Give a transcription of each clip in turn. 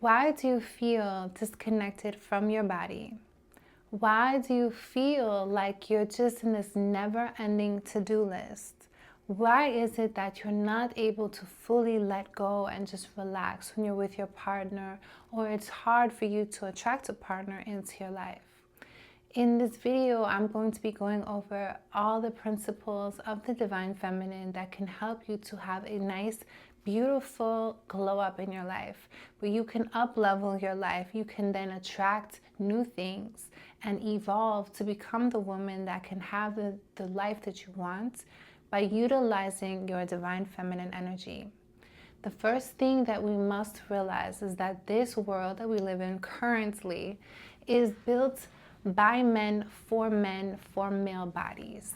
Why do you feel disconnected from your body? Why do you feel like you're just in this never-ending to-do list? Why is it that you're not able to fully let go and just relax when you're with your partner, or it's hard for you to attract a partner into your life? In this video, I'm going to be going over all the principles of the Divine Feminine that can help you to have a nice, beautiful glow up in your life, where you can up-level your life. You can then attract new things and evolve to become the woman that can have the life that you want by utilizing your Divine Feminine energy. The first thing that we must realize is that this world that we live in currently is built by men, for male bodies.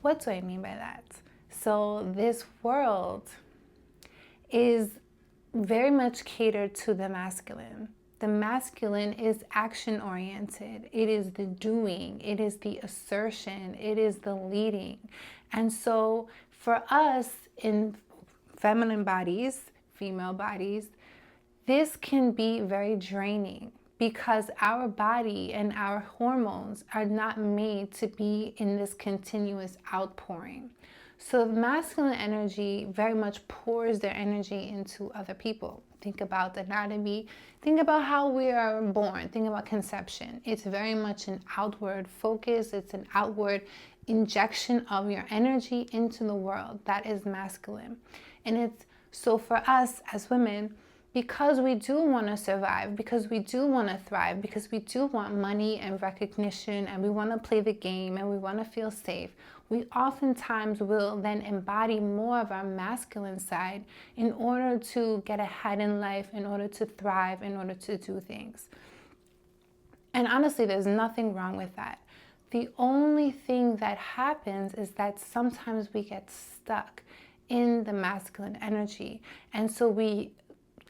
What do I mean by that? So this world is very much catered to the masculine. The masculine is action oriented. It is the doing. It is the assertion. It is the leading. And so for us in feminine bodies, female bodies, this can be very draining because our body and our hormones are not made to be in this continuous outpouring. So the masculine energy very much pours their energy into other people. Think about anatomy. Think about how we are born. Think about conception. It's very much an outward focus. It's an outward injection of your energy into the world. That is masculine. And it's so for us as women, because we do want to survive, because we do want to thrive, because we do want money and recognition, and we want to play the game, and we want to feel safe, we oftentimes will then embody more of our masculine side in order to get ahead in life, in order to thrive, in order to do things. And honestly, there's nothing wrong with that. The only thing that happens is that sometimes we get stuck in the masculine energy. And so we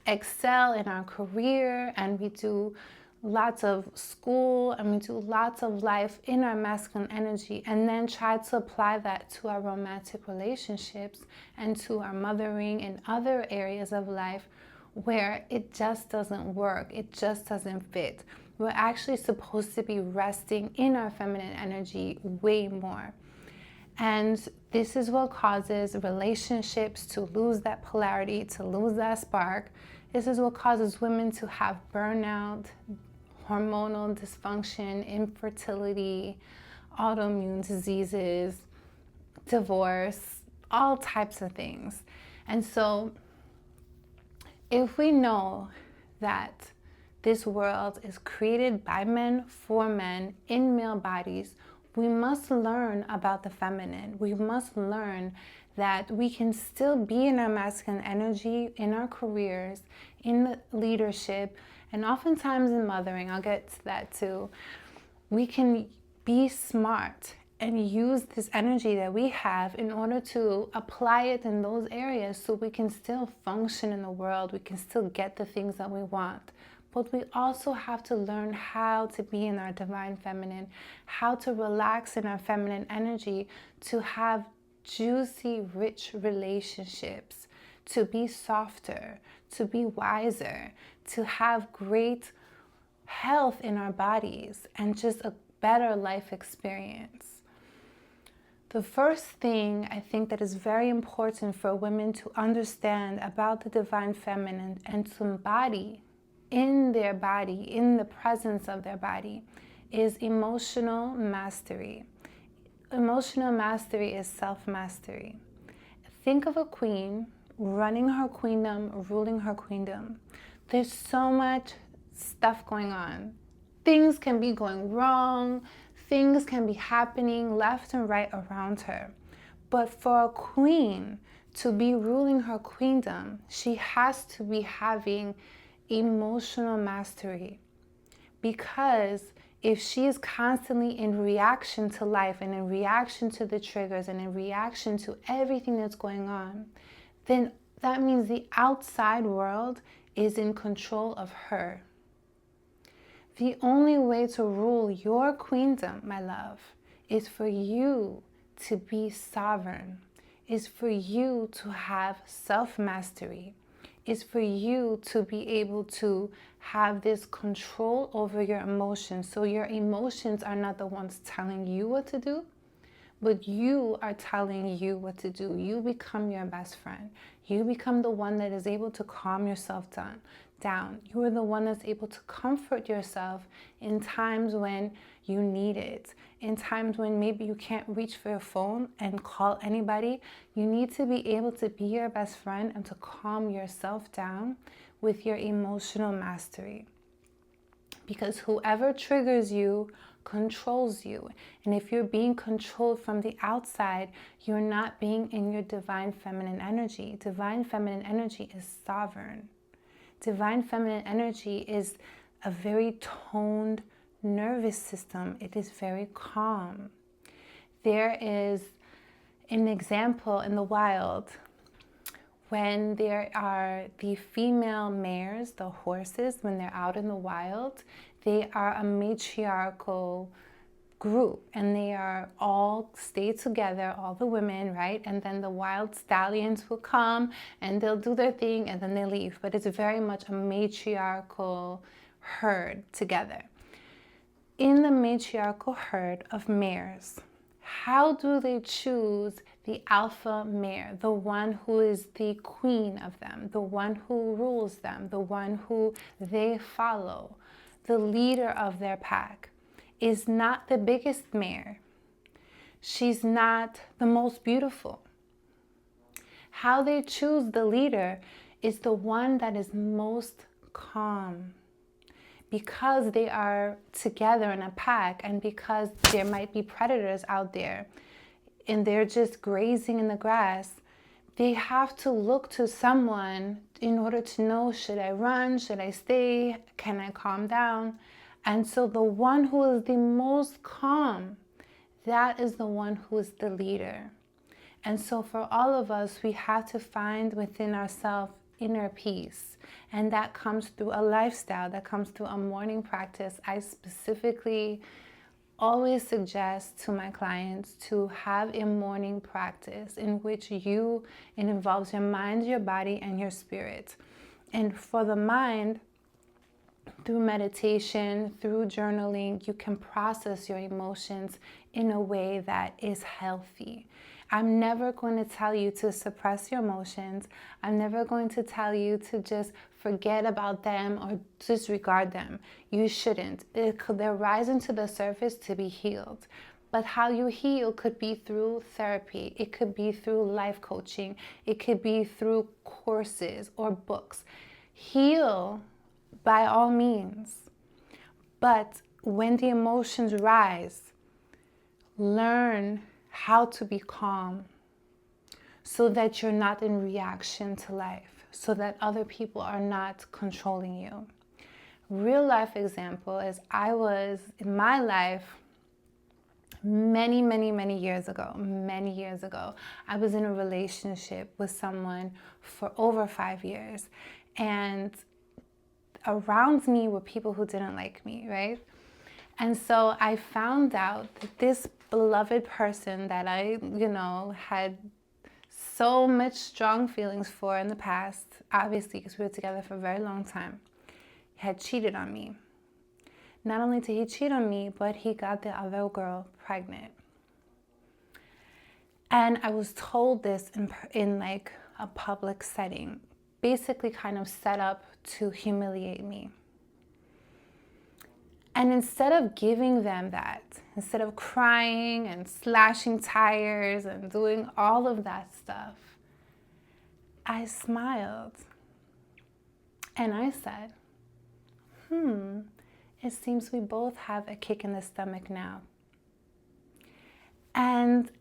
excel in our career, and we do lots of school, and we do lots of life in our masculine energy, and then try to apply that to our romantic relationships and to our mothering and other areas of life where it just doesn't work. It just doesn't fit. We're actually supposed to be resting in our feminine energy way more. And this is what causes relationships to lose that polarity, to lose that spark. This is what causes women to have burnout, hormonal dysfunction, infertility, autoimmune diseases, divorce, all types of things. And so if we know that this world is created by men, for men, in male bodies, we must learn about the feminine. We must learn that we can still be in our masculine energy, in our careers, in leadership, and oftentimes in mothering. I'll get to that too. We can be smart and use this energy that we have in order to apply it in those areas so we can still function in the world. We can still get the things that we want. But we also have to learn how to be in our divine feminine, how to relax in our feminine energy, to have juicy, rich relationships, to be softer, to be wiser, to have great health in our bodies, and just a better life experience. The first thing I think that is very important for women to understand about the divine feminine and to embody in their body, in the presence of their body, is emotional mastery. Emotional mastery is self-mastery. Think of a queen running her queendom, ruling her queendom. There's so much stuff going on. Things can be going wrong. Things can be happening left and right around her. But for a queen to be ruling her queendom, she has to be having emotional mastery, because if she is constantly in reaction to life and in reaction to the triggers and in reaction to everything that's going on, then that means the outside world is in control of her. The only way to rule your queendom, my love, is for you to be sovereign, is for you to have self-mastery, is for you to be able to have this control over your emotions. So your emotions are not the ones telling you what to do, but you are telling you what to do. You become your best friend. You become the one that is able to calm yourself down. You are the one that's able to comfort yourself in times when you need it. In times when maybe you can't reach for your phone and call anybody, you need to be able to be your best friend and to calm yourself down with your emotional mastery. Because whoever triggers you controls you. And if you're being controlled from the outside, you're not being in your divine feminine energy. Divine feminine energy is sovereign. Divine feminine energy is a very toned nervous system. It is very calm. There is an example in the wild when there are the female mares, the horses, when they're out in the wild, they are a matriarchal group and they are all stay together, all the women, right? And then the wild stallions will come and they'll do their thing and then they leave. But it's very much a matriarchal herd together. In the matriarchal herd of mares, how do they choose the alpha mare, the one who is the queen of them, the one who rules them, the one who they follow? The leader of their pack is not the biggest mare. She's not the most beautiful. How they choose the leader is the one that is most calm. Because they are together in a pack and because there might be predators out there and they're just grazing in the grass, they have to look to someone in order to know, should I run? Should I stay? Can I calm down? And so the one who is the most calm, that is the one who is the leader. And so for all of us, we have to find within ourselves inner peace. And that comes through a lifestyle, that comes through a morning practice. I specifically always suggest to my clients to have a morning practice in which it involves your mind, your body, and your spirit. And for the mind, through meditation, through journaling, you can process your emotions in a way that is healthy. I'm never going to tell you to suppress your emotions. I'm never going to tell you to just forget about them or disregard them. You shouldn't. They're rising to the surface to be healed. But how you heal could be through therapy. It could be through life coaching. It could be through courses or books. Heal by all means. But when the emotions rise, learn how to be calm so that you're not in reaction to life, so that other people are not controlling you. Real life example is I was in my life many years ago, I was in a relationship with someone for over 5 years, and around me were people who didn't like me, right? And so I found out that this beloved person that I, had so much strong feelings for in the past, obviously because we were together for a very long time, had cheated on me. Not only did he cheat on me, but he got the other girl pregnant. And I was told this in like a public setting, basically kind of set up to humiliate me. And instead of giving them that, instead of crying and slashing tires and doing all of that stuff, I smiled. And I said, it seems we both have a kick in the stomach now. And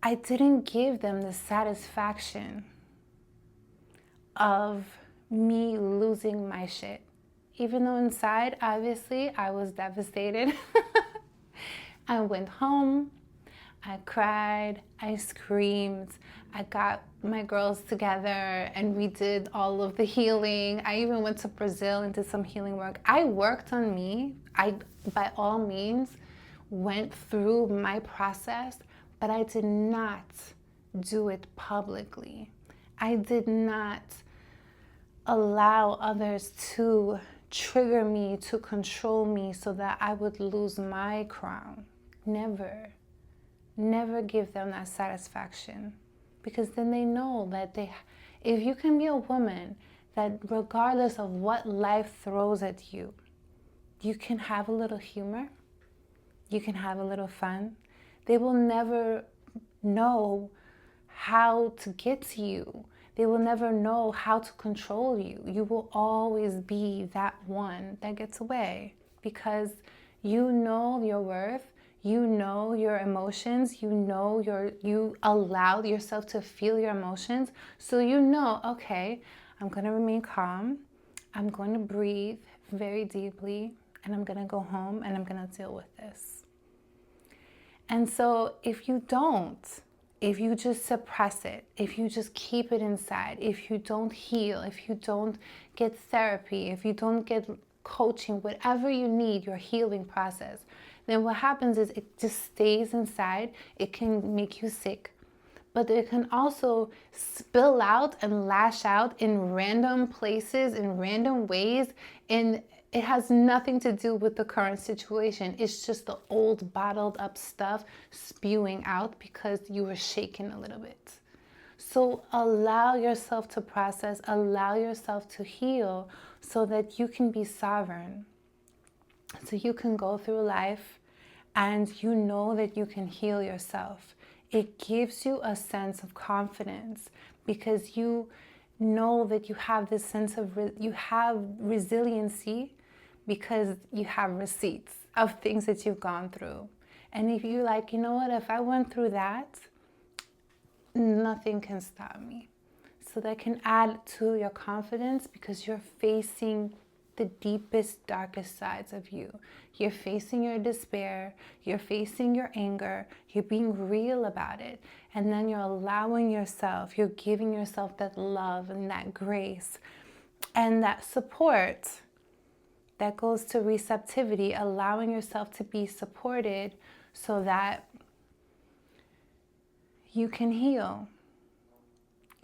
I didn't give them the satisfaction of me losing my shit. Even though inside, obviously, I was devastated. I went home, I cried, I screamed, I got my girls together and we did all of the healing. I even went to Brazil and did some healing work. I worked on me. I, by all means, went through my process, but I did not do it publicly. I did not allow others to trigger me, to control me so that I would lose my crown. Never. Never give them that satisfaction, because then they know that if you can be a woman that regardless of what life throws at you, you can have a little humor, you can have a little fun. They will never know how to get to you. They will never know how to control you. You will always be that one that gets away, because you know your worth, you know your emotions, you allowed yourself to feel your emotions. So you know, okay, I'm gonna remain calm, I'm going to breathe very deeply, and I'm gonna go home and I'm gonna deal with this. And so if you don't, if you just suppress it, if you just keep it inside, if you don't heal, if you don't get therapy, if you don't get coaching, whatever you need, your healing process, then what happens is it just stays inside. It can make you sick, but it can also spill out and lash out in random places, in random ways, and it has nothing to do with the current situation. It's just the old bottled up stuff spewing out because you were shaken a little bit. So allow yourself to process, allow yourself to heal so that you can be sovereign. So you can go through life and you know that you can heal yourself. It gives you a sense of confidence because you know that you have this sense of, you have resiliency because you have receipts of things that you've gone through. And if you're like, you know what, if I went through that, nothing can stop me. So that can add to your confidence because you're facing the deepest, darkest sides of you. You're facing your despair, you're facing your anger, you're being real about it. And then you're allowing yourself, you're giving yourself that love and that grace and that support that goes to receptivity, allowing yourself to be supported so that you can heal.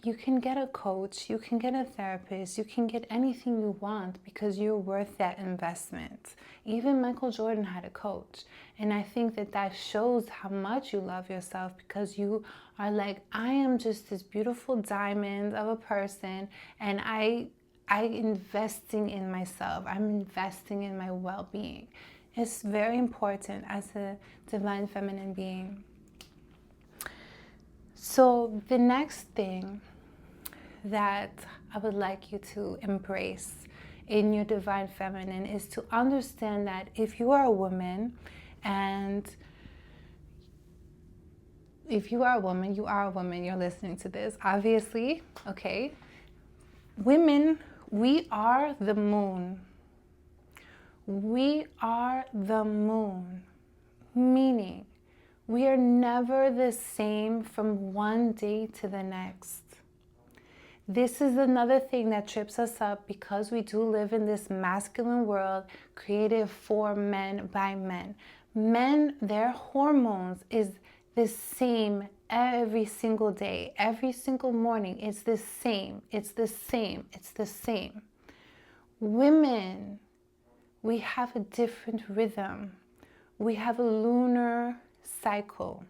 You can get a coach, you can get a therapist, you can get anything you want because you're worth that investment. Even Michael Jordan had a coach. And I think that that shows how much you love yourself because you are like, I am just this beautiful diamond of a person and I'm investing in myself. I'm investing in my well-being. It's very important as a divine feminine being. So the next thing that I would like you to embrace in your divine feminine is to understand that if you are a woman, and if you are a woman, you are a woman, you're listening to this, obviously, okay? Women, we are the moon. We are the moon, meaning we are never the same from one day to the next. This is another thing that trips us up because we do live in this masculine world created for men by men. Men, their hormones is the same every single day, every single morning. It's the same, it's the same, it's the same. Women, we have a different rhythm. We have a lunar cycle.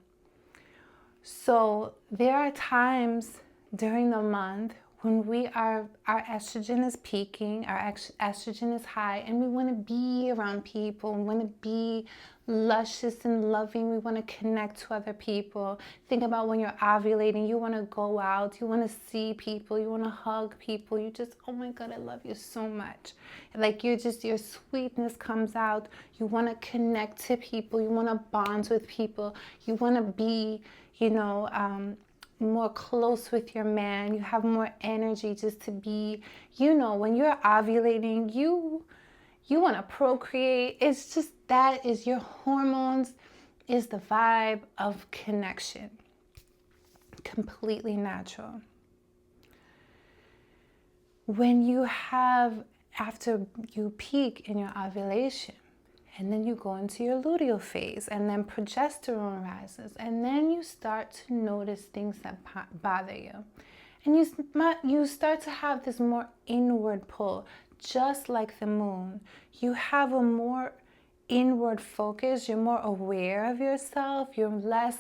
So there are times during the month when our estrogen is peaking, our estrogen is high, and we want to be around people, we want to be luscious and loving, we want to connect to other people. Think about when you're ovulating, you want to go out, you want to see people, you want to hug people, you just, oh my God, I love you so much. Like your sweetness comes out, you want to connect to people, you want to bond with people, you want to be, more close with your man, you have more energy just to be, when you're ovulating, you want to procreate. It's just, that is your hormones, is the vibe of connection. Completely natural. When you have, after you peak in your ovulation, and then you go into your luteal phase, and then progesterone rises, and then you start to notice things that bother you. And you start to have this more inward pull, just like the moon. You have a more inward focus. You're more aware of yourself. You're less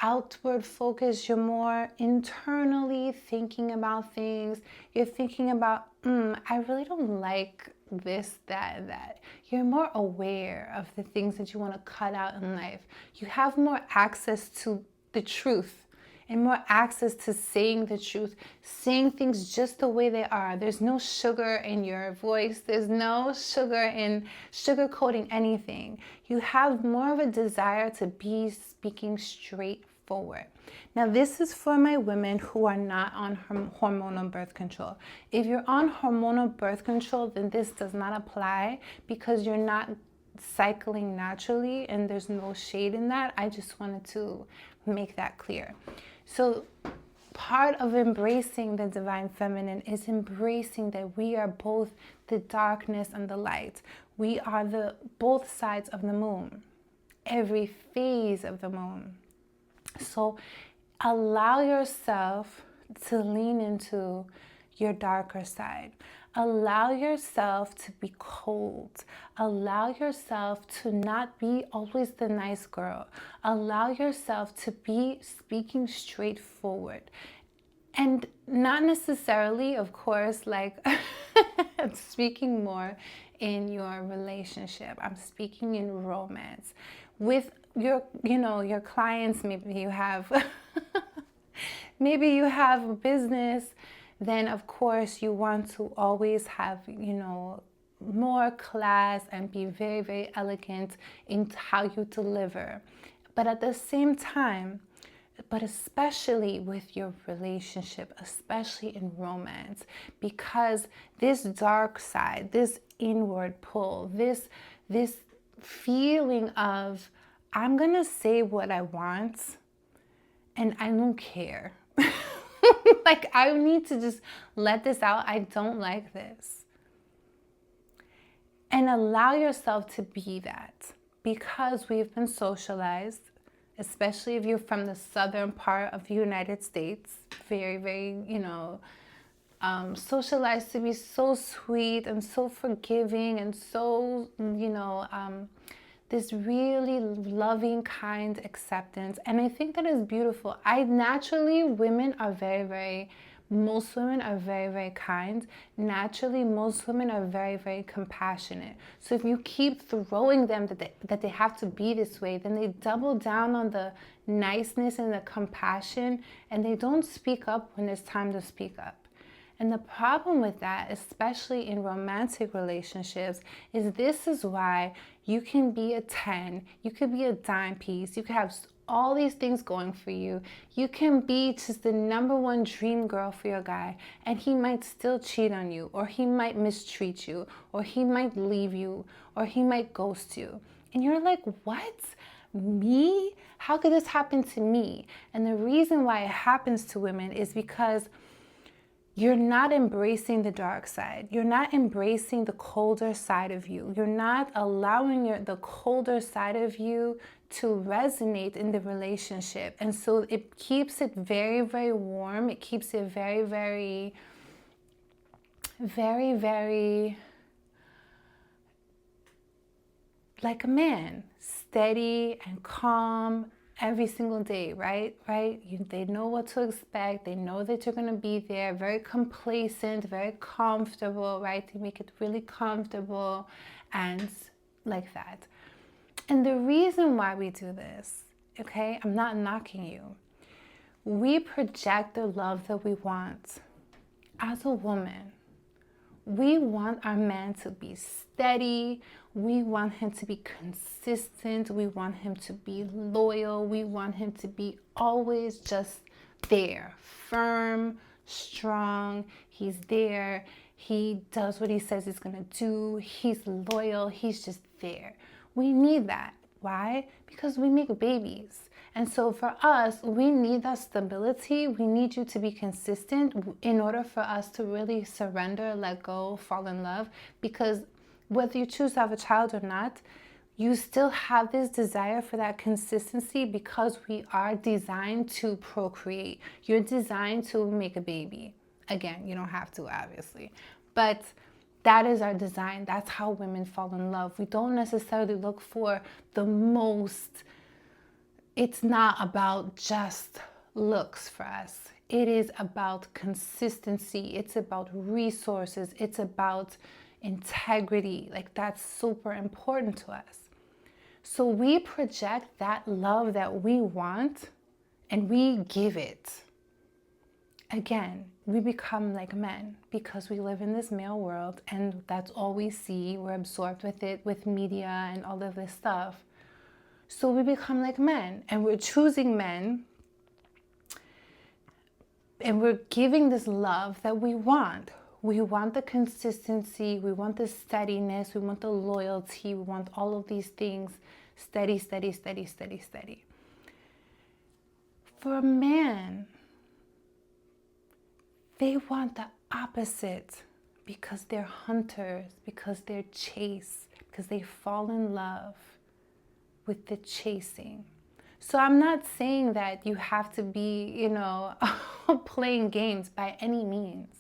outward focus. You're more internally thinking about things. You're thinking about, I really don't like this, that, and that. You're more aware of the things that you want to cut out in life. You have more access to the truth and more access to saying the truth, saying things just the way they are. There's no sugar in your voice. There's no sugar in sugarcoating anything. You have more of a desire to be speaking straightforward. Now, this is for my women who are not on hormonal birth control. If you're on hormonal birth control, then this does not apply because you're not cycling naturally, and there's no shade in that. I just wanted to make that clear. So part of embracing the divine feminine is embracing that we are both the darkness and the light. We are the both sides of the moon, every phase of the moon. So allow yourself to lean into your darker side. Allow yourself to be cold. Allow yourself to not be always the nice girl. Allow yourself to be speaking straightforward. And not necessarily, of course, like speaking more in your relationship. I'm speaking in romance. With your, your clients, maybe you have maybe you have a business, then of course you want to always have, more class and be very, very elegant in how you deliver. But at the same time, but especially with your relationship, especially in romance, because this dark side, this inward pull, this feeling of, I'm gonna say what I want and I don't care. Like, I need to just let this out. I don't like this. And allow yourself to be that, because we've been socialized, especially if you're from the southern part of the United States, very, very, socialized to be so sweet and so forgiving and so, this really loving, kind acceptance. And I think that is beautiful. Most women are very, very kind. Naturally, most women are very, very compassionate. So if you keep throwing them that they have to be this way, then they double down on the niceness and the compassion, and they don't speak up when it's time to speak up. And the problem with that, especially in romantic relationships, is this is why you can be a 10, you could be a dime piece, you could have all these things going for you. You can be just the number one dream girl for your guy, and he might still cheat on you, or he might mistreat you, or he might leave you, or he might ghost you. And you're like, what? Me? How could this happen to me? And the reason why it happens to women is because you're not embracing the dark side. You're not embracing the colder side of you. You're not allowing the colder side of you to resonate in the relationship. And so it keeps it very, very warm. It keeps it very, very, very, very like a man, steady and calm every single day, right? They know what to expect. They know that you're going to be there, very complacent, very comfortable, right? They make it really comfortable and like that. And the reason why we do this, okay, I'm not knocking you. We project the love that we want. As a woman, we want our man to be steady. We want him to be consistent. We want him to be loyal. We want him to be always just there, firm, strong. He's there. He does what he says he's going to do. He's loyal. He's just there. We need that. Why? Because we make babies. And so for us, we need that stability. We need you to be consistent in order for us to really surrender, let go, fall in love. Because whether you choose to have a child or not, you still have this desire for that consistency because we are designed to procreate. You're designed to make a baby. Again, you don't have to, obviously, but that is our design. That's how women fall in love. We don't necessarily look for the most, it's not about just looks for us. It is about consistency. It's about resources. It's about integrity. Like, that's super important to us. So we project that love that we want and we give it. Again, we become like men because we live in this male world and that's all we see. We're absorbed with it, with media and all of this stuff. So we become like men and we're choosing men and we're giving this love that we want. We want the consistency, we want the steadiness, we want the loyalty, we want all of these things. Steady, steady, steady, steady, steady. For a man, they want the opposite because they're hunters, because they're chase, because they fall in love with the chasing. So I'm not saying that you have to be, playing games by any means.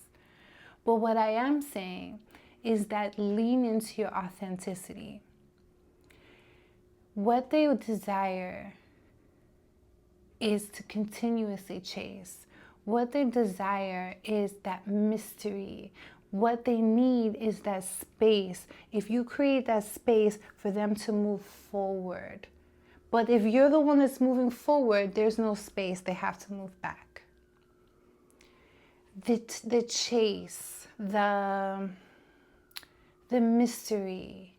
But what I am saying is that lean into your authenticity. What they desire is to continuously chase. What they desire is that mystery. What they need is that space. If you create that space for them to move forward. But if you're the one that's moving forward, there's no space. They have to move back. The chase, the mystery,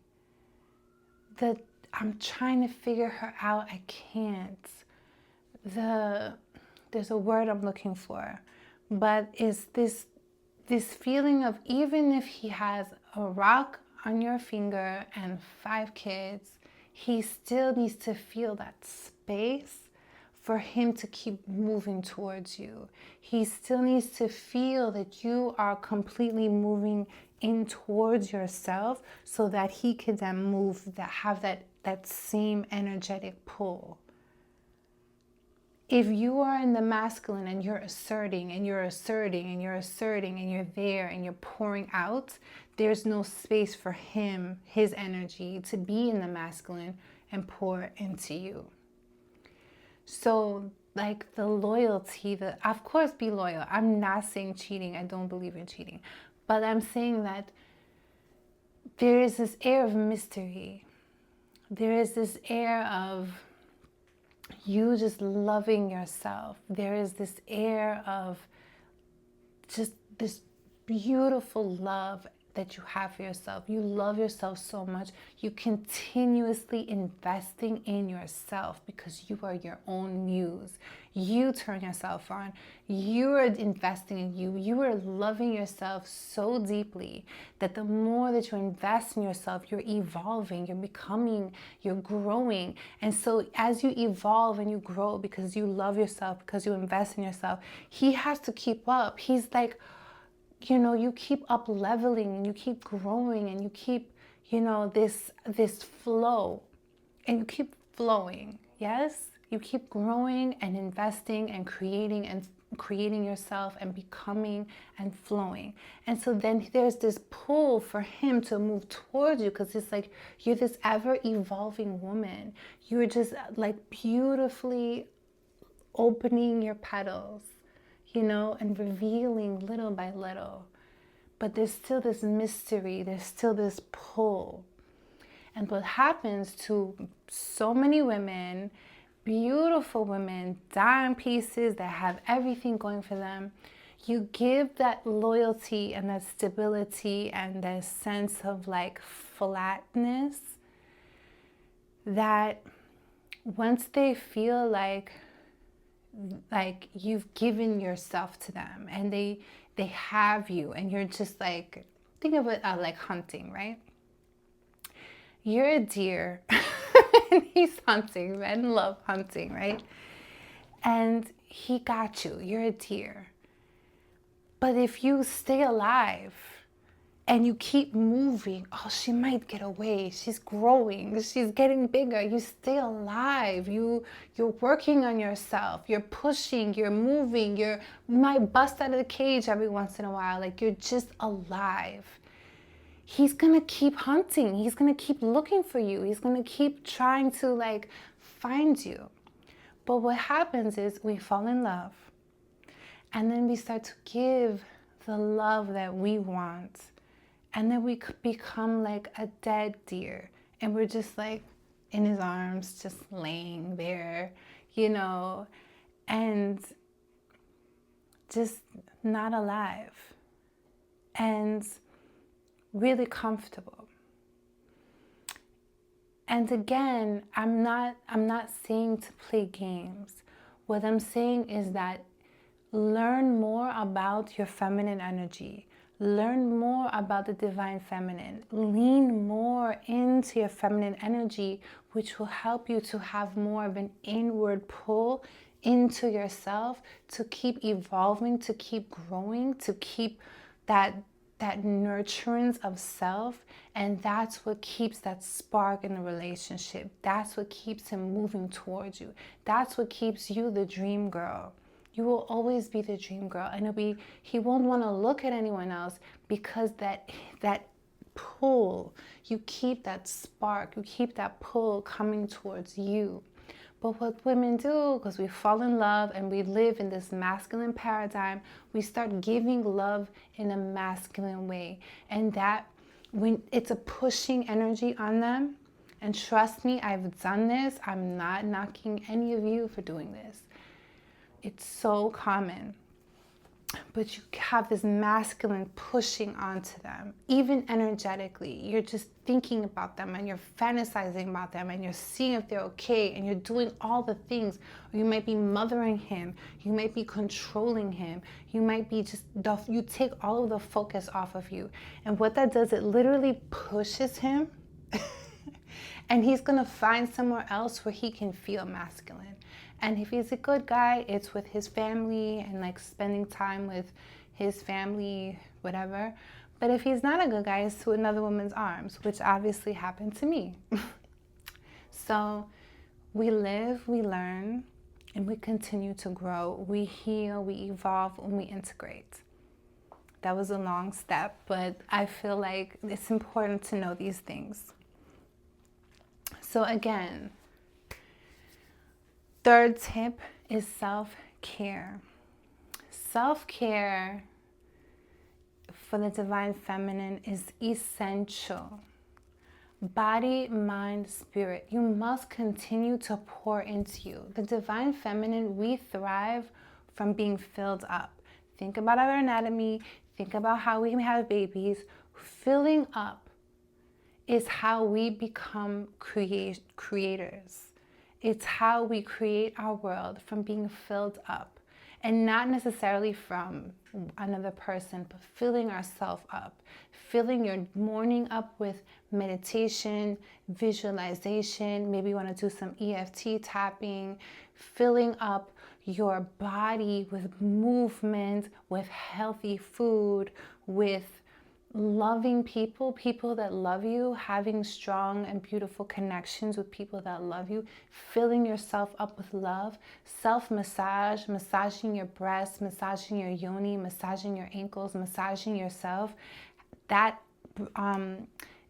I'm trying to figure her out, I can't. There's a word I'm looking for, but it's this feeling of, even if he has a rock on your finger and 5 kids, he still needs to feel that space for him to keep moving towards you. He still needs to feel that you are completely moving in towards yourself so that he can then move, have that same energetic pull. If you are in the masculine and you're asserting and you're asserting and you're asserting and you're there and you're pouring out, there's no space for him, his energy, to be in the masculine and pour into you. So like the loyalty, of course be loyal. I'm not saying cheating. I don't believe in cheating. But I'm saying that there is this air of mystery. There is this air of you just loving yourself. There is this air of just this beautiful love that you have for yourself. You love yourself so much. You continuously investing in yourself because you are your own muse. You turn yourself on. You are investing in you. You are loving yourself so deeply that the more that you invest in yourself, you're evolving, you're becoming, you're growing. And so as you evolve and you grow because you love yourself, because you invest in yourself, he has to keep up. He's like, you keep up leveling and you keep growing and you keep, this flow and you keep flowing. Yes, you keep growing and investing and creating yourself and becoming and flowing. And so then there's this pull for him to move towards you because it's like you're this ever evolving woman. You're just like beautifully opening your petals, and revealing little by little. But there's still this mystery, there's still this pull. And what happens to so many women, beautiful women, dime pieces that have everything going for them, you give that loyalty and that stability and that sense of like flatness that once they feel like you've given yourself to them and they have you and you're just like, think of it like hunting, right? You're a deer and he's hunting. Men love hunting, right? And he got you. You're a deer. But if you stay alive and you keep moving. Oh, she might get away. She's growing. She's getting bigger. You stay alive. You're working on yourself. You're pushing. You're moving. You might bust out of the cage every once in a while. Like, you're just alive. He's gonna keep hunting. He's gonna keep looking for you. He's gonna keep trying to like find you. But what happens is we fall in love, and then we start to give the love that we want. And then we could become like a dead deer, and we're just like in his arms, just laying there, you know, and just not alive and really comfortable. And again, I'm not saying to play games. What I'm saying is that learn more about your feminine energy. Learn more about the divine feminine. Lean more into your feminine energy, which will help you to have more of an inward pull into yourself, to keep evolving, to keep growing, to keep that nurturance of self. And that's what keeps that spark in the relationship. That's what keeps him moving towards you. That's what keeps you the dream girl. You will always be the dream girl, and he won't want to look at anyone else, because that pull, you keep that spark, you keep that pull coming towards you. But what women do, because we fall in love and we live in this masculine paradigm, we start giving love in a masculine way, and that when it's a pushing energy on them. And trust me, I've done this. I'm not knocking any of you for doing this. It's so common. But you have this masculine pushing onto them, even energetically. You're just thinking about them, and you're fantasizing about them, and you're seeing if they're okay, and you're doing all the things. Or you might be mothering him. You might be controlling him. You might be you take all of the focus off of you. And what that does, it literally pushes him. And he's going to find somewhere else where he can feel masculine. And if he's a good guy, it's with his family and like spending time with his family, whatever. But if he's not a good guy, it's to another woman's arms, which obviously happened to me. So we live, we learn, and we continue to grow. We heal, we evolve, and we integrate. That was a long step, but I feel like it's important to know these things. So again, third tip is self-care. Self-care for the divine feminine is essential. Body, mind, spirit. You must continue to pour into you. The divine feminine, we thrive from being filled up. Think about our anatomy. Think about how we have babies. Filling up is how we become creators. It's how we create our world, from being filled up, and not necessarily from another person, but filling ourselves up, filling your morning up with meditation, visualization. Maybe you want to do some EFT tapping, filling up your body with movement, with healthy food, with loving people, people that love you, having strong and beautiful connections with people that love you, filling yourself up with love, self-massage, massaging your breasts, massaging your yoni, massaging your ankles, massaging yourself. That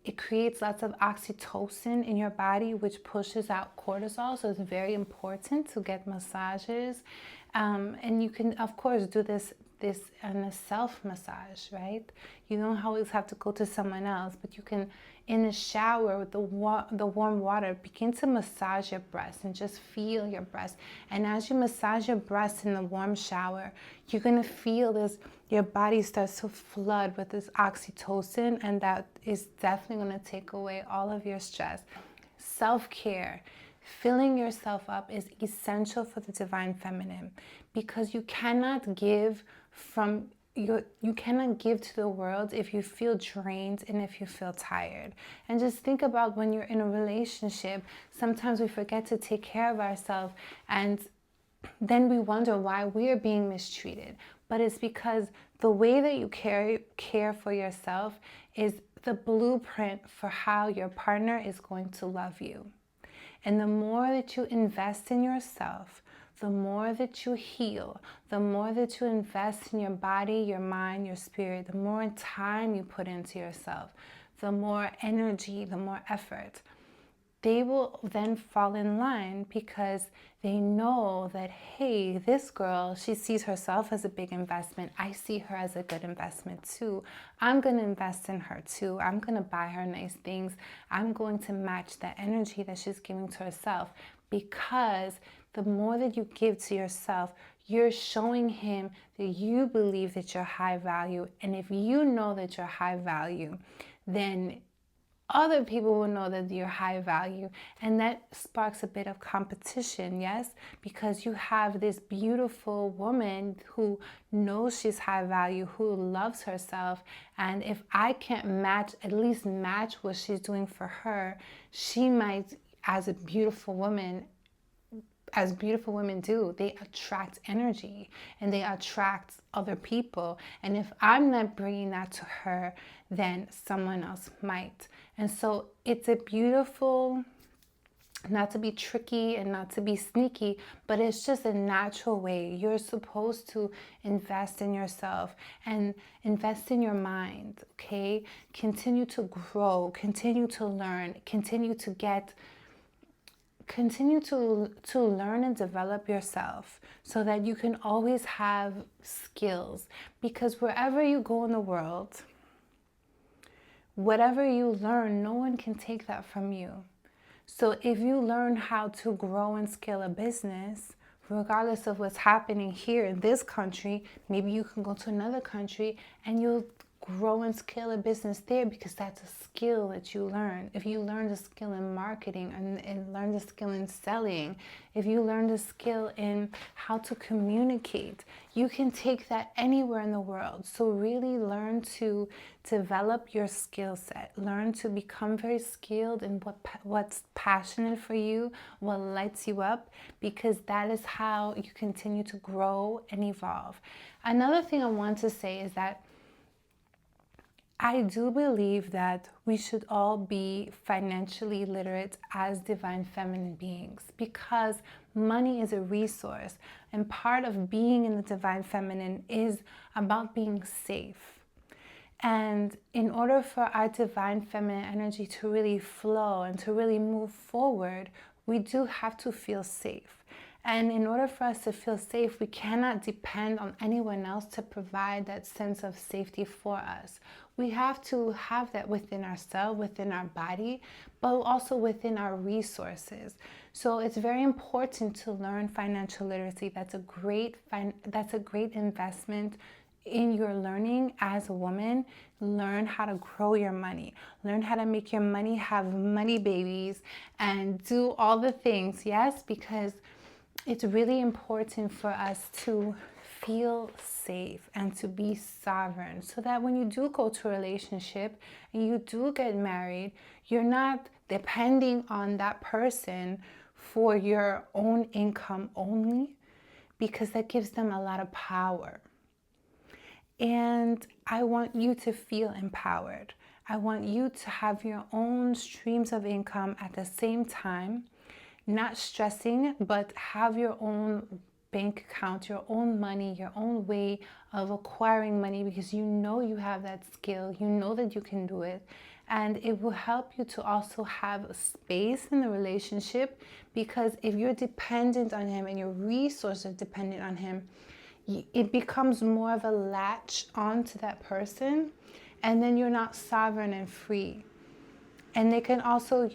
it creates lots of oxytocin in your body, which pushes out cortisol. So it's very important to get massages. And you can, of course, do this in a self-massage, right? You don't always have to go to someone else, but you can, in the shower with the warm water, begin to massage your breasts and just feel your breasts. And as you massage your breasts in the warm shower, you're gonna feel this, your body starts to flood with this oxytocin, and that is definitely gonna take away all of your stress. Self-care. Filling yourself up is essential for the divine feminine, because you cannot give you cannot give to the world if you feel drained and if you feel tired. And just think about when you're in a relationship, sometimes we forget to take care of ourselves, and then we wonder why we're being mistreated. But it's because The way that you care for yourself is the blueprint for how your partner is going to love you. And the more that you invest in yourself, the more that you heal, the more that you invest in your body, your mind, your spirit, the more time you put into yourself, the more energy, the more effort, they will then fall in line because they know that, hey, this girl, she sees herself as a big investment. I see her as a good investment too. I'm going to invest in her too. I'm going to buy her nice things. I'm going to match that energy that she's giving to herself, because the more that you give to yourself, you're showing him that you believe that you're high value. And if you know that you're high value, then other people will know that you're high value, and that sparks a bit of competition, yes? Because you have this beautiful woman who knows she's high value, who loves herself, and if I can't at least match what she's doing for her, she might, as beautiful women do, they attract energy and they attract other people. And if I'm not bringing that to her, then someone else might. And so it's a beautiful, not to be tricky and not to be sneaky, but it's just a natural way. You're supposed to invest in yourself and invest in your mind, okay? Continue to grow, continue to learn, continue to learn and develop yourself so that you can always have skills. Because wherever you go in the world, whatever you learn, no one can take that from you. So if you learn how to grow and scale a business, regardless of what's happening here in this country, maybe you can go to another country and you'll grow and scale a business there, because that's a skill that you learn. If you learn the skill in marketing and learn the skill in selling, if you learn the skill in how to communicate, you can take that anywhere in the world. So really learn to develop your skill set. Learn to become very skilled in what's passionate for you, what lights you up, because that is how you continue to grow and evolve. Another thing I want to say is that I do believe that we should all be financially literate as divine feminine beings, because money is a resource, and part of being in the divine feminine is about being safe. And in order for our divine feminine energy to really flow and to really move forward, we do have to feel safe. And in order for us to feel safe, we cannot depend on anyone else to provide that sense of safety for us. We have to have that within ourselves, within our body, but also within our resources. So it's very important to learn financial literacy. That's a great investment in your learning as a woman. Learn how to grow your money. Learn how to make your money have money babies and do all the things, yes? Because it's really important for us to feel safe and to be sovereign, so that when you do go to a relationship and you do get married, you're not depending on that person for your own income only, because that gives them a lot of power. And I want you to feel empowered. I want you to have your own streams of income at the same time, not stressing, but have your own bank account, your own money, your own way of acquiring money, because you know you have that skill, you know that you can do it. And it will help you to also have a space in the relationship, because if you're dependent on him and your resources are dependent on him, it becomes more of a latch onto that person, and then you're not sovereign and free. And they can also,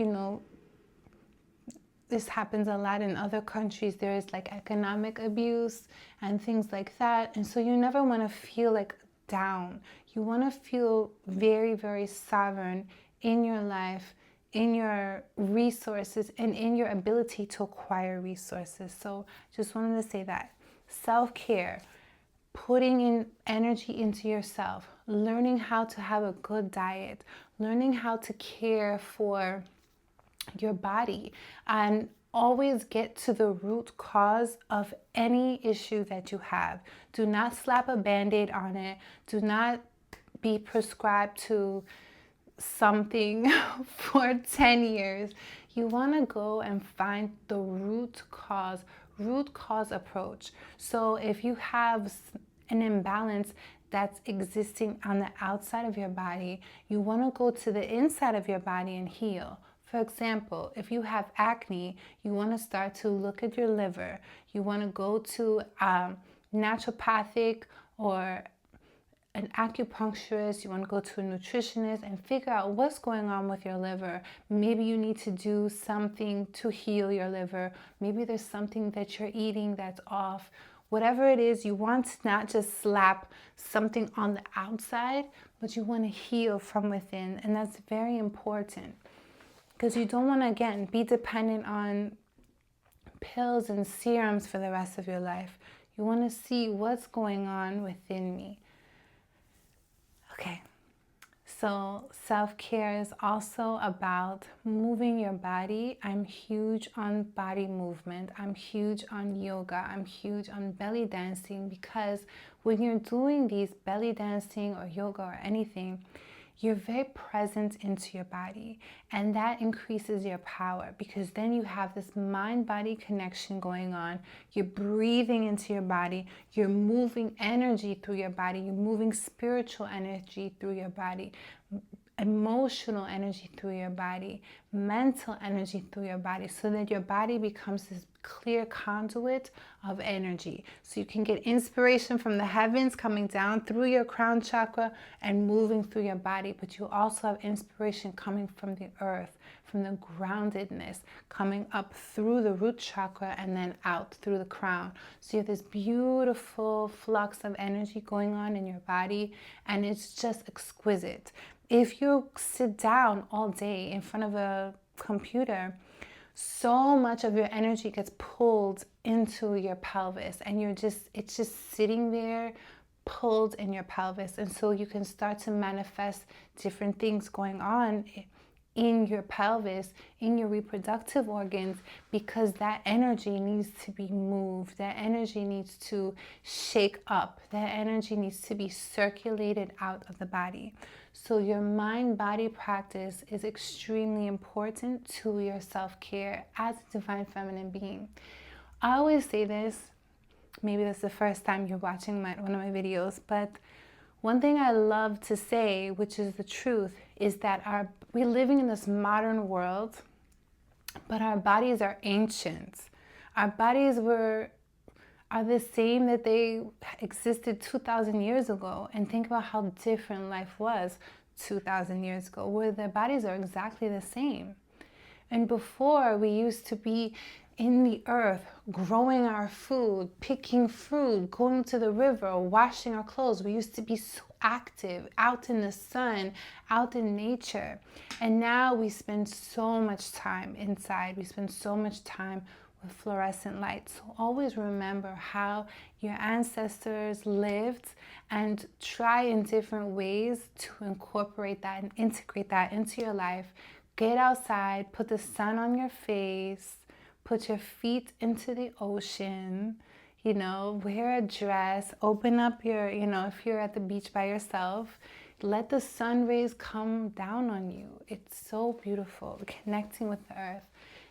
this happens a lot in other countries. There is like economic abuse and things like that. And so you never want to feel like down. You want to feel very, very sovereign in your life, in your resources, and in your ability to acquire resources. So just wanted to say that. Self-care, putting in energy into yourself, learning how to have a good diet, learning how to care for your body, and always get to the root cause of any issue that you have. Do not slap a band-aid on it. Do not be prescribed to something for 10 years. You want to go and find the root cause approach. So if you have an imbalance that's existing on the outside of your body, you want to go to the inside of your body and heal. For example, if you have acne, you want to start to look at your liver. You want to go to naturopathic or an acupuncturist, you want to go to a nutritionist and figure out what's going on with your liver. Maybe you need to do something to heal your liver. Maybe there's something that you're eating that's off. Whatever it is, you want to not just slap something on the outside, but you want to heal from within. And that's very important because you don't want to, again, be dependent on pills and serums for the rest of your life. You want to see what's going on within me. Okay, so self-care is also about moving your body. I'm huge on body movement. I'm huge on yoga. I'm huge on belly dancing because when you're doing these belly dancing or yoga or anything, you're very present into your body, and that increases your power because then you have this mind-body connection going on. You're breathing into your body, you're moving energy through your body, you're moving spiritual energy through your body, emotional energy through your body, mental energy through your body, so that your body becomes this clear conduit of energy. So you can get inspiration from the heavens coming down through your crown chakra and moving through your body, but you also have inspiration coming from the earth, from the groundedness, coming up through the root chakra and then out through the crown. So you have this beautiful flux of energy going on in your body, and it's just exquisite. If you sit down all day in front of a computer, so much of your energy gets pulled into your pelvis, and it's just sitting there pulled in your pelvis. And so you can start to manifest different things going on in your pelvis, in your reproductive organs, because that energy needs to be moved. That energy needs to shake up. That energy needs to be circulated out of the body. So your mind-body practice is extremely important to your self-care as a divine feminine being. I always say this, maybe that's the first time you're watching one of my videos, but one thing I love to say, which is the truth, is that we're living in this modern world, but our bodies are ancient. Our bodies are the same that they existed 2,000 years ago. And think about how different life was 2,000 years ago, where their bodies are exactly the same. And before, we used to be in the earth, growing our food, picking fruit, going to the river, washing our clothes. We used to be so active, out in the sun, out in nature. And now we spend so much time inside. We spend so much time with fluorescent light. So always remember how your ancestors lived and try in different ways to incorporate that and integrate that into your life. Get outside, put the sun on your face, put your feet into the ocean, wear a dress, open up your, if you're at the beach by yourself, let the sun rays come down on you. It's so beautiful, connecting with the earth.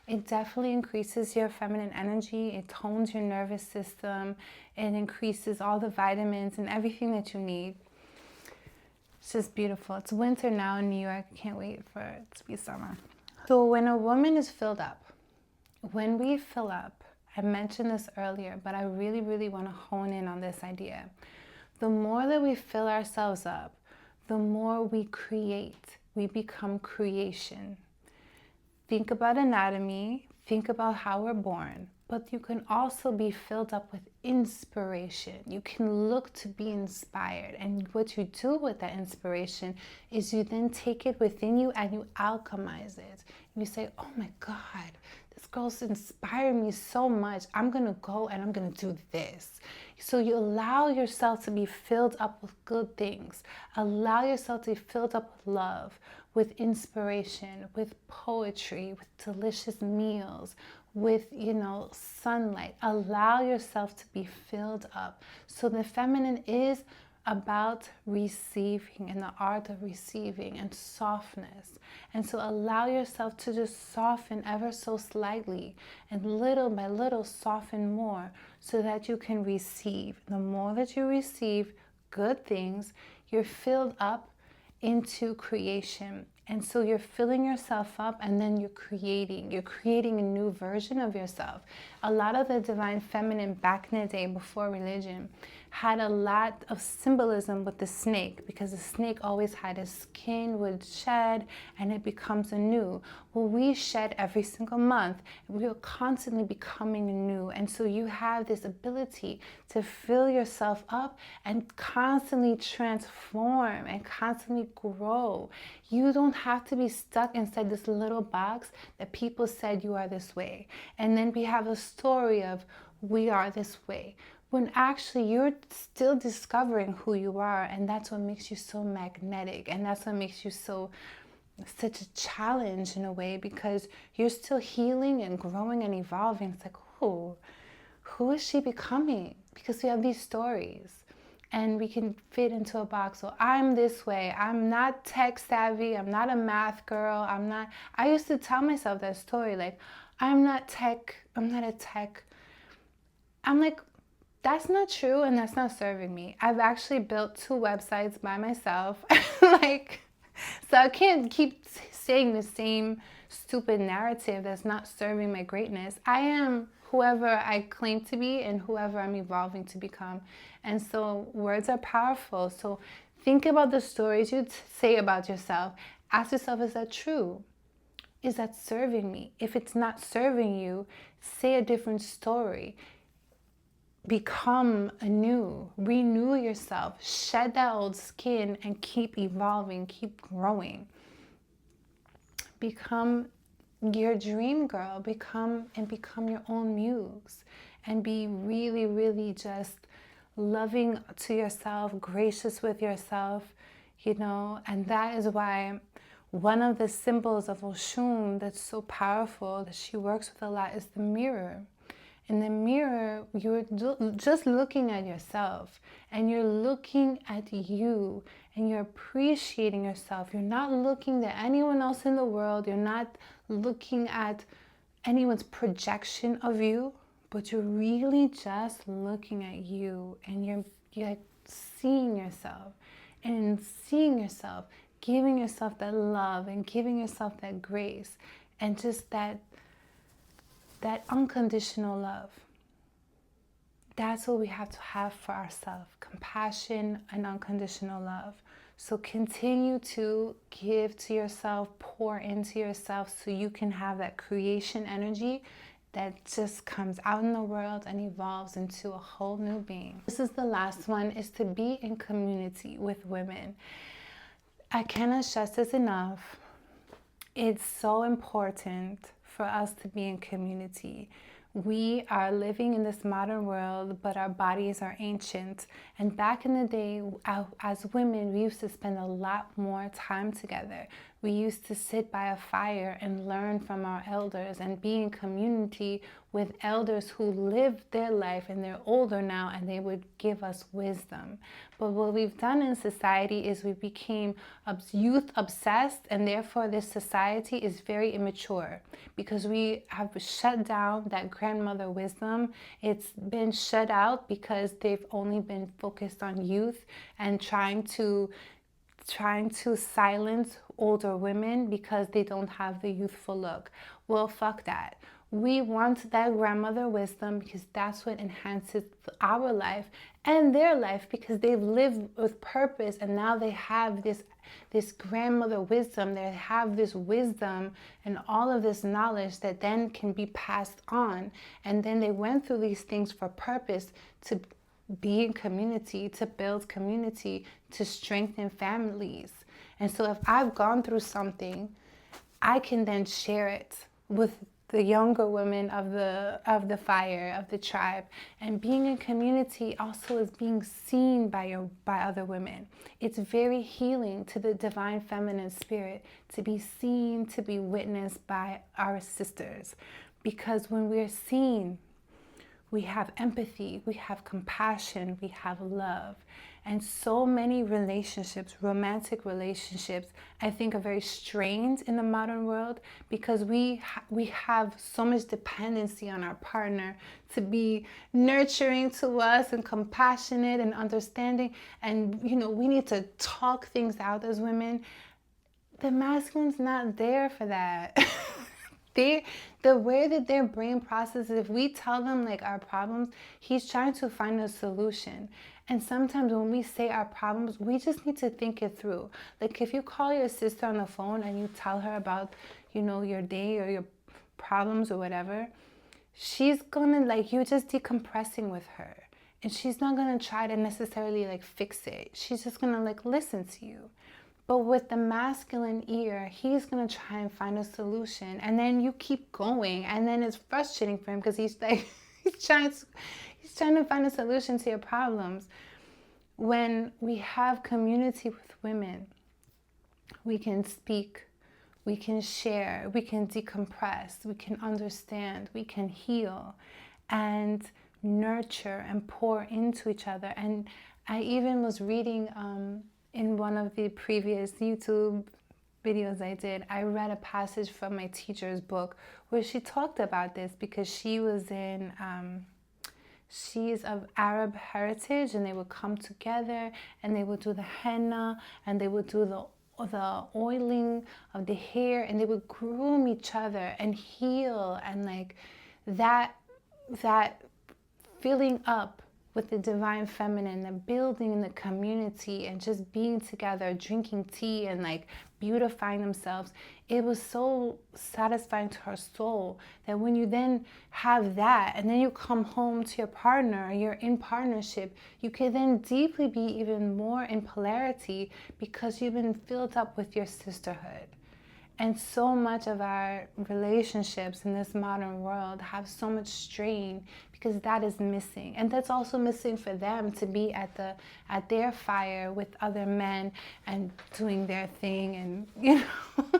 It definitely increases your feminine energy. It tones your nervous system. It increases all the vitamins and everything that you need. It's just beautiful. It's winter now in New York. Can't wait for it to be summer. So when a woman is filled up, when we fill up, I mentioned this earlier, but I really, really want to hone in on this idea. The more that we fill ourselves up, the more we create. We become creation. Think about anatomy, think about how we're born, but you can also be filled up with inspiration. You can look to be inspired, and what you do with that inspiration is you then take it within you and you alchemize it. You say, oh my God, this girl's inspired me so much. I'm gonna go and I'm gonna do this. So you allow yourself to be filled up with good things. Allow yourself to be filled up with love, with inspiration, with poetry, with delicious meals, meals, with, sunlight. Allow yourself to be filled up. So the feminine is about receiving, and the art of receiving, and softness. And so allow yourself to just soften ever so slightly, and little by little soften more, so that you can receive. The more that you receive good things, you're filled up into creation. And so you're filling yourself up, and then you're creating a new version of yourself. A lot of the divine feminine back in the day, before religion, had a lot of symbolism with the snake, because the snake always had his skin would shed and it becomes anew. Well, we shed every single month. We are constantly becoming new. And so you have this ability to fill yourself up and constantly transform and constantly grow. You don't have to be stuck inside this little box that people said you are this way. And then we have a story of we are this way, when actually you're still discovering who you are. And that's what makes you so magnetic, and that's what makes you such a challenge in a way, because you're still healing and growing and evolving. It's like, who is she becoming? Because we have these stories and we can fit into a box. So I'm this way, I'm not tech savvy, I'm not a math girl, I used to tell myself that story, like, I'm not a tech. I'm like, that's not true, and that's not serving me. I've actually built 2 websites by myself. So I can't keep saying the same stupid narrative that's not serving my greatness. I am whoever I claim to be and whoever I'm evolving to become. And so words are powerful. So think about the stories you say about yourself. Ask yourself, is that true? Is that serving me? If it's not serving you, say a different story. Become anew, renew yourself, shed that old skin, and keep evolving, keep growing. Become your dream girl, become your own muse, and be really, really just loving to yourself, gracious with yourself, and that is why one of the symbols of Oshun that's so powerful, that she works with a lot, is the mirror. In the mirror, you're just looking at yourself, and you're looking at you, and you're appreciating yourself. You're not looking at anyone else in the world. You're not looking at anyone's projection of you, but you're really just looking at you, and you're like seeing yourself, and in seeing yourself, giving yourself that love and giving yourself that grace, and just that unconditional love. That's what we have to have for ourselves: compassion and unconditional love. So continue to give to yourself, pour into yourself, so you can have that creation energy that just comes out in the world and evolves into a whole new being. This is the last one, is to be in community with women. I cannot stress this enough. It's so important for us to be in community. We are living in this modern world, but our bodies are ancient. And back in the day, as women, we used to spend a lot more time together. We used to sit by a fire and learn from our elders and be in community with elders who lived their life, and they're older now, and they would give us wisdom. But what we've done in society is we became youth obsessed, and therefore this society is very immature, because we have shut down that grandmother wisdom. It's been shut out because they've only been focused on youth and trying to silence older women because they don't have the youthful look. Well, fuck that. We want that grandmother wisdom because that's what enhances our life and their life, because they've lived with purpose, and now they have this grandmother wisdom. They have this wisdom and all of this knowledge that then can be passed on. And then they went through these things for purpose, to be in community, to build community, to strengthen families. And so if I've gone through something, I can then share it with the younger women of the fire, of the tribe. And being in community also is being seen by other women. It's very healing to the divine feminine spirit to be seen, to be witnessed by our sisters. Because when we're seen, we have empathy, we have compassion, we have love. And so many relationships, romantic relationships, I think are very strained in the modern world because we have so much dependency on our partner to be nurturing to us and compassionate and understanding. And, you know, we need to talk things out as women. The masculine's not there for that. The way that their brain processes, if we tell them like our problems, he's trying to find a solution. And sometimes when we say our problems, we just need to think it through. Like if you call your sister on the phone and you tell her about, you know, your day or your problems or whatever, she's gonna like, you're just decompressing with her. And she's not gonna try to necessarily like fix it. She's just gonna like listen to you. But with the masculine ear, he's going to try and find a solution. And then you keep going. And then it's frustrating for him because he's like, he's trying to find a solution to your problems. When we have community with women, we can speak, we can share, we can decompress, we can understand, we can heal and nurture and pour into each other. And I even was reading, in one of the previous YouTube videos I did, I read a passage from my teacher's book where she talked about this because she was in, she's of Arab heritage, and they would come together and they would do the henna and they would do the oiling of the hair, and they would groom each other and heal, and like that filling up with the divine feminine, the building in the community and just being together, drinking tea and like beautifying themselves. It was so satisfying to her soul that when you then have that and then you come home to your partner, you're in partnership, you can then deeply be even more in polarity because you've been filled up with your sisterhood. And so much of our relationships in this modern world have so much strain because that is missing. And that's also missing for them to be at their fire with other men and doing their thing and, you know,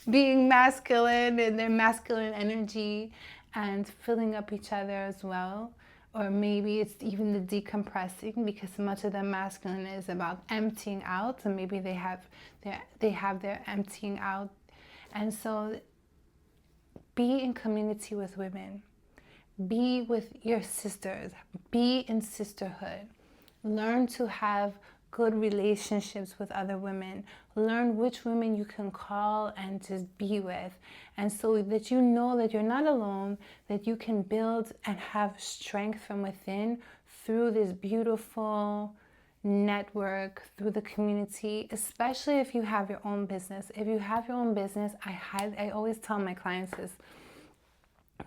being masculine and their masculine energy and filling up each other as well. Or maybe it's even the decompressing, because much of the masculine is about emptying out, and maybe they have their emptying out. And so be in community with women, be with your sisters, be in sisterhood, learn to have good relationships with other women, learn which women you can call and just be with, and so that you know that you're not alone, that you can build and have strength from within through this beautiful network, through the community, especially if you have your own business. If you have your own business, I always tell my clients this: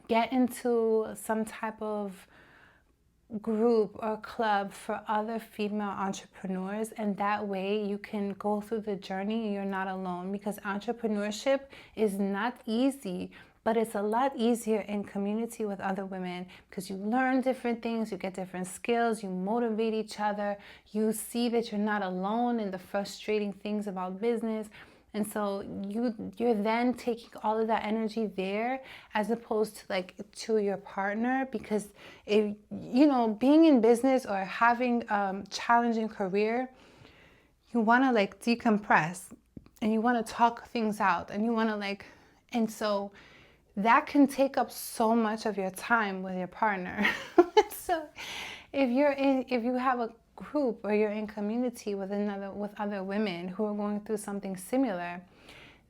get into some type of group or club for other female entrepreneurs, and that way you can go through the journey and you're not alone, because entrepreneurship is not easy, but it's a lot easier in community with other women, because you learn different things, you get different skills, you motivate each other, you see that you're not alone in the frustrating things about business. And so you're then taking all of that energy there as opposed to like to your partner, because if, you know, being in business or having a challenging career, you want to like decompress and you want to talk things out and you want to like, and so that can take up so much of your time with your partner. So if you have a group or you're in community with other women who are going through something similar,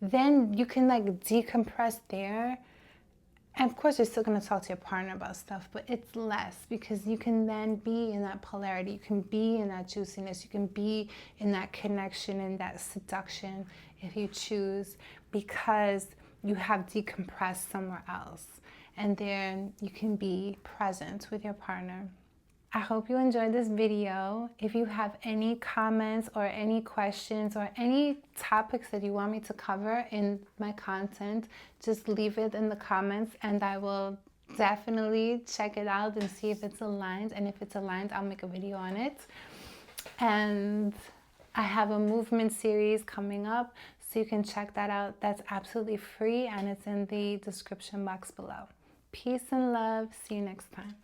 then you can like decompress there. And of course you're still going to talk to your partner about stuff, but it's less, because you can then be in that polarity, you can be in that juiciness, you can be in that connection and that seduction if you choose, because you have decompressed somewhere else, and then you can be present with your partner. I hope you enjoyed this video. If you have any comments or any questions or any topics that you want me to cover in my content, just leave it in the comments and I will definitely check it out and see if it's aligned. And if it's aligned, I'll make a video on it. And I have a movement series coming up, so you can check that out. That's absolutely free and it's in the description box below. Peace and love. See you next time.